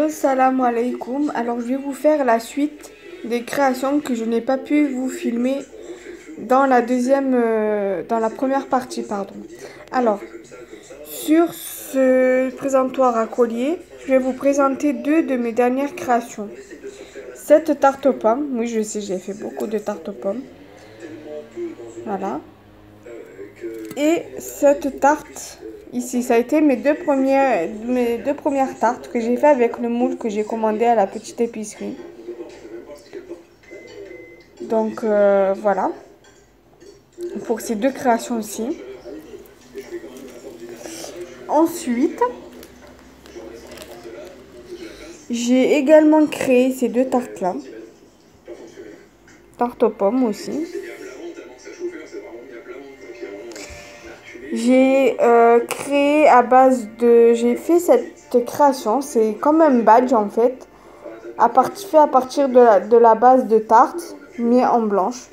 Salam alaikum. Alors je vais vous faire la suite des créations que je n'ai pas pu vous filmer dans la première partie, pardon. Alors, sur ce présentoir à collier, je vais vous présenter deux de mes dernières créations. Cette tarte aux pommes, oui je sais, j'ai fait beaucoup de tartes aux pommes. Voilà. Et cette tarte ici, ça a été mes deux premières tartes que j'ai fait avec le moule que j'ai commandé à la petite épicerie. Donc voilà, pour ces deux créations-ci. Ensuite, j'ai également créé ces deux tartes-là. Tarte aux pommes aussi. J'ai créé à base de... J'ai fait cette création, c'est comme un badge en fait, fait à partir de la base de tarte, mais en blanche.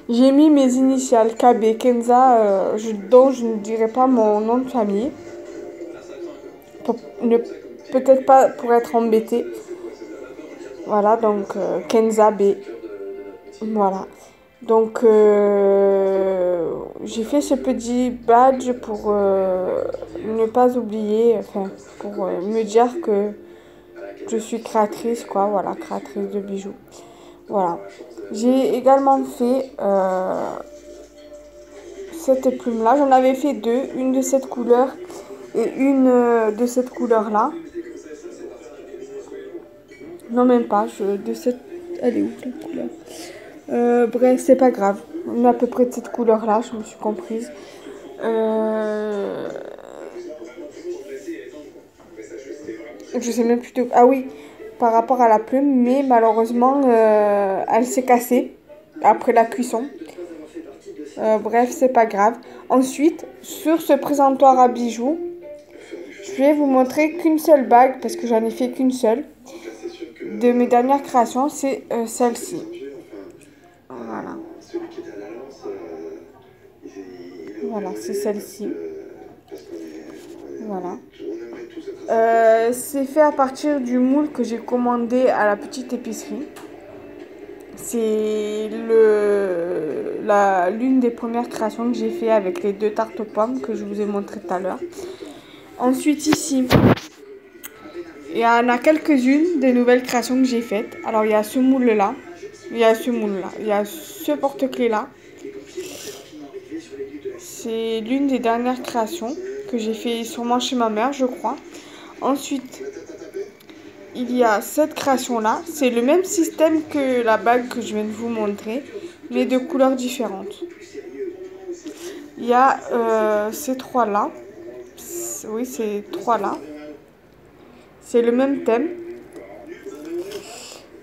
J'ai mis mes initiales KB Kenza, dont je ne dirai pas mon nom de famille. Peut-être pas pour être embêtée. Voilà, donc Kenza B. Voilà. Donc j'ai fait ce petit badge pour ne pas oublier, enfin pour me dire que je suis créatrice, quoi, voilà, créatrice de bijoux. Voilà. J'ai également fait cette plume là, j'en avais fait deux, une de cette couleur et une de cette couleur là. Non même pas, de cette... Elle est où la couleur? Bref, c'est pas grave. On est à peu près de cette couleur là, je me suis comprise. Je sais même plus de... Ah oui, par rapport à la plume, mais malheureusement, elle s'est cassée après la cuisson. Bref, c'est pas grave. Ensuite, sur ce présentoir à bijoux, je vais vous montrer qu'une seule bague, parce que j'en ai fait qu'une seule. De mes dernières créations, c'est celle-ci. Voilà. Voilà, c'est celle-ci. Voilà. C'est fait à partir du moule que j'ai commandé à la petite épicerie. C'est l'une des premières créations que j'ai fait avec les deux tartes aux pommes que je vous ai montré tout à l'heure. Ensuite ici, il y en a quelques-unes des nouvelles créations que j'ai faites. Alors il y a ce moule là, il y a ce porte-clés là. C'est l'une des dernières créations que j'ai fait sûrement chez ma mère, je crois. Ensuite, il y a cette création-là. C'est le même système que la bague que je viens de vous montrer, mais de couleurs différentes. Il y a ces trois-là. Oui, ces trois-là. C'est le même thème.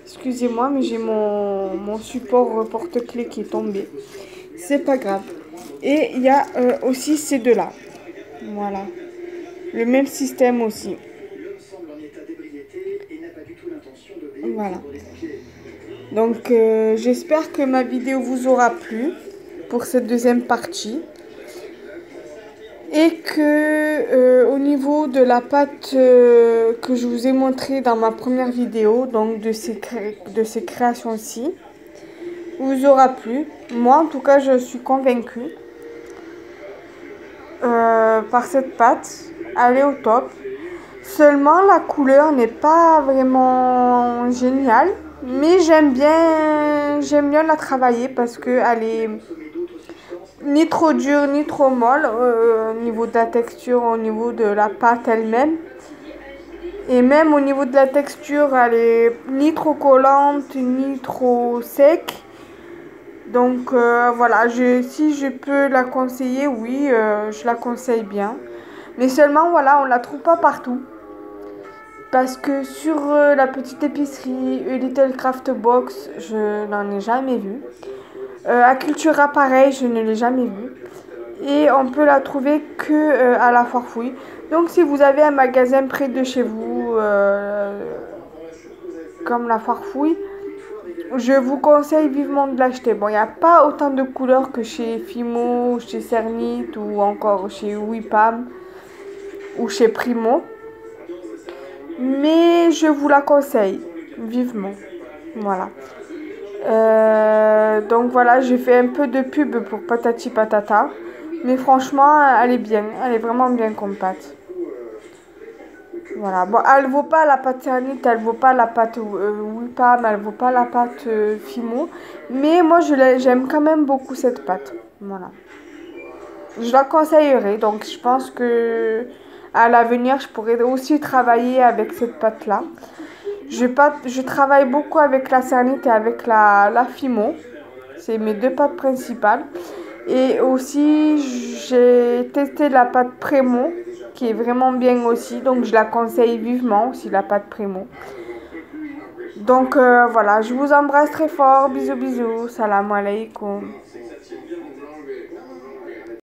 Excusez-moi, mais j'ai mon support porte-clés qui est tombé. C'est pas grave. Et il y a aussi ces deux-là. Voilà. Le même système aussi. Voilà. Donc j'espère que ma vidéo vous aura plu pour cette deuxième partie. Et que au niveau de la pâte que je vous ai montré dans ma première vidéo, donc de ces créations-ci, vous aura plu. Moi en tout cas je suis convaincue par cette pâte. Elle est au top. Seulement la couleur n'est pas vraiment géniale. Mais j'aime bien la travailler parce qu'elle est ni trop dure ni trop molle au niveau de la texture, au niveau de la pâte elle-même. Et même au niveau de la texture, elle est ni trop collante ni trop sec. Donc voilà, si je peux la conseiller, oui, je la conseille bien. Mais seulement voilà, on la trouve pas partout. Parce que sur la petite épicerie, Little Craft Box, je n'en ai jamais vu. À Cultura, pareil, je ne l'ai jamais vu. Et on peut la trouver que à la Foire Fouille. Donc si vous avez un magasin près de chez vous, comme la Foire Fouille, je vous conseille vivement de l'acheter. Bon, il n'y a pas autant de couleurs que chez Fimo, chez Cernit ou encore chez Wipam ou chez Primo. mais je vous la conseille vivement. Voilà. Donc voilà, j'ai fait un peu de pub pour Patati Patata. Mais franchement, elle est bien. Elle est vraiment bien comme pâte. Voilà. Bon, elle vaut pas la pâte Cernite, elle vaut pas la pâte Wilpam, elle vaut pas la pâte Fimo. Mais moi, j'aime quand même beaucoup cette pâte. Voilà. Je la conseillerais. Donc, je pense que à l'avenir, je pourrais aussi travailler avec cette pâte-là. Je travaille beaucoup avec la Cernite et avec la Fimo. C'est mes deux pâtes principales. Et aussi, j'ai testé la pâte Prémo, qui est vraiment bien aussi. Donc, je la conseille vivement aussi, la pâte Prémo. Donc, voilà, je vous embrasse très fort. Bisous, bisous. Salam alaikum.